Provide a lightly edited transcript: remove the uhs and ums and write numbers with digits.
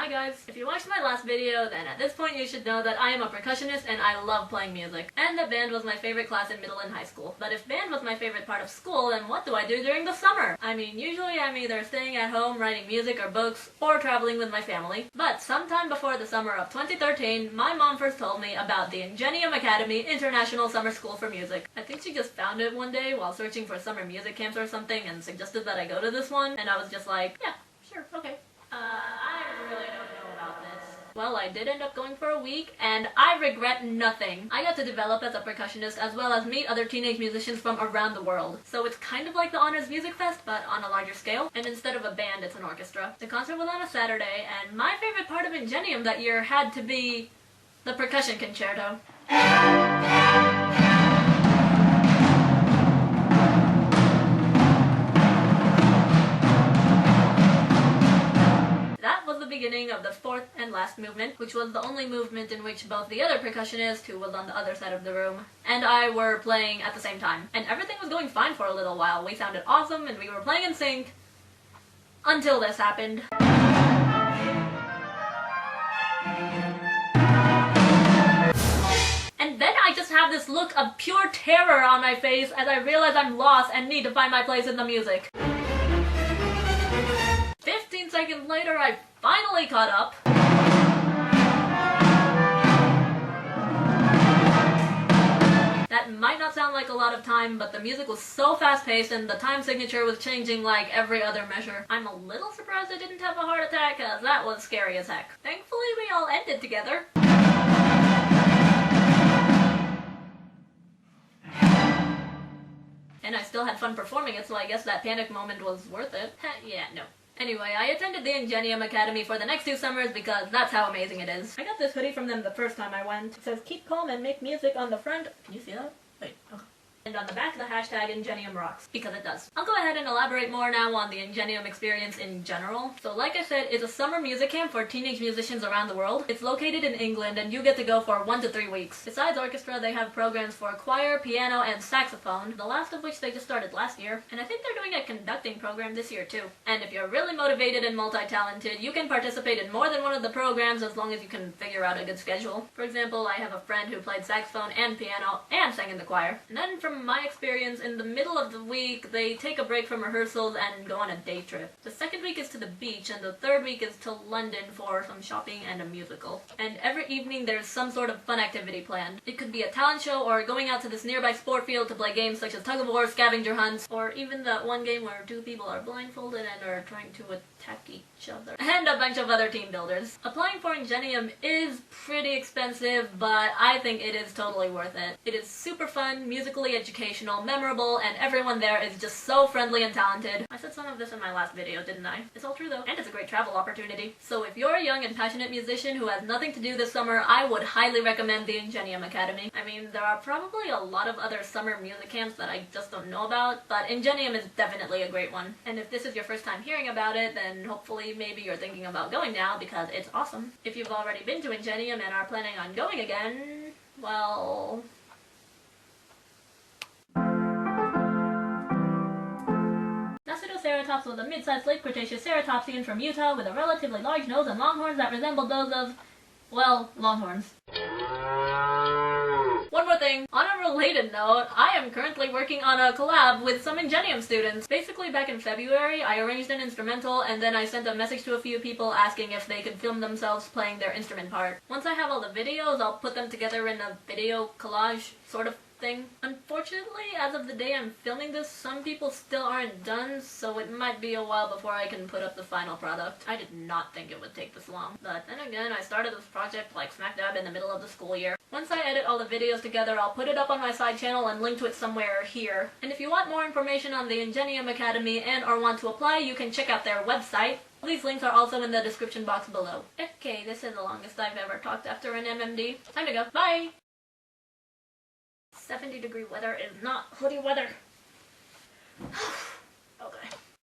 Hi guys! If you watched my last video, then at this point you should know that I am a percussionist and I love playing music. And that band was my favorite class in middle and high school. But if band was my favorite part of school, then what do I do during the summer? I mean, usually I'm either staying at home writing music or books, or traveling with my family. But sometime before the summer of 2013, my mom first told me about the Ingenium Academy International Summer School for Music. I think she just found it one day while searching for summer music camps or something and suggested that I go to this one, and I was just like, yeah, sure, okay. I really don't know about this. Well, I did end up going for a week, and I regret nothing. I got to develop as a percussionist as well as meet other teenage musicians from around the world. So it's kind of like the Honors Music Fest, but on a larger scale, and instead of a band, it's an orchestra. The concert was on a Saturday, and my favorite part of Ingenium that year had to be the percussion concerto. Beginning of the fourth and last movement, which was the only movement in which both the other percussionist, who was on the other side of the room, and I were playing at the same time. And everything was going fine for a little while. We sounded awesome and we were playing in sync until this happened. And then I just have this look of pure terror on my face as I realize I'm lost and need to find my place in the music. 15 seconds later, I finally caught up. That might not sound like a lot of time, but the music was so fast-paced and the time signature was changing like every other measure. I'm a little surprised I didn't have a heart attack, cause that was scary as heck. Thankfully, we all ended together. And I still had fun performing it, so I guess that panic moment was worth it. Yeah, no. Anyway, I attended the Ingenium Academy for the next 2 summers because that's how amazing it is. I got this hoodie from them the first time I went. It says, "Keep calm and make music" on the front. Can you see that? Wait, okay. And on the back, the hashtag ingeniumrocks, because it does. I'll go ahead and elaborate more now on the Ingenium experience in general. So like I said, it's a summer music camp for teenage musicians around the world. It's located in England and you get to go for 1 to 3 weeks. Besides orchestra, they have programs for choir, piano, and saxophone, the last of which they just started last year. And I think they're doing a conducting program this year too. And if you're really motivated and multi-talented, you can participate in more than one of the programs as long as you can figure out a good schedule. For example, I have a friend who played saxophone and piano and sang in the choir. And then from my experience, in the middle of the week, they take a break from rehearsals and go on a day trip. The second week is to the beach, and the third week is to London for some shopping and a musical. And every evening there's some sort of fun activity planned. It could be a talent show, or going out to this nearby sport field to play games such as tug-of-war, scavenger hunts, or even that one game where 2 people are blindfolded and are trying to attack each other. And a bunch of other team builders. Applying for Ingenium is pretty expensive, but I think it is totally worth it. It is super fun, musically educational, memorable, and everyone there is just so friendly and talented. I said some of this in my last video, didn't I? It's all true though, and it's a great travel opportunity. So if you're a young and passionate musician who has nothing to do this summer, I would highly recommend the Ingenium Academy. I mean, there are probably a lot of other summer music camps that I just don't know about, but Ingenium is definitely a great one. And if this is your first time hearing about it, then hopefully maybe you're thinking about going now because it's awesome. If you've already been to Ingenium and are planning on going again, well... Ceratops was a mid-sized late Cretaceous ceratopsian from Utah with a relatively large nose and longhorns that resembled those of, well, longhorns. One more thing, on a related note, I am currently working on a collab with some Ingenium students. Basically back in February, I arranged an instrumental and then I sent a message to a few people asking if they could film themselves playing their instrument part. Once I have all the videos, I'll put them together in a video collage sort of thing. Unfortunately, as of the day I'm filming this, some people still aren't done, so it might be a while before I can put up the final product. I did not think it would take this long. But then again, I started this project like smack dab in the middle of the school year. Once I edit all the videos together, I'll put it up on my side channel and link to it somewhere here. And if you want more information on the Ingenium Academy and or want to apply, you can check out their website. These links are also in the description box below. Okay, this is the longest I've ever talked after an MMD. Time to go. Bye! 70-degree weather is not hoodie weather.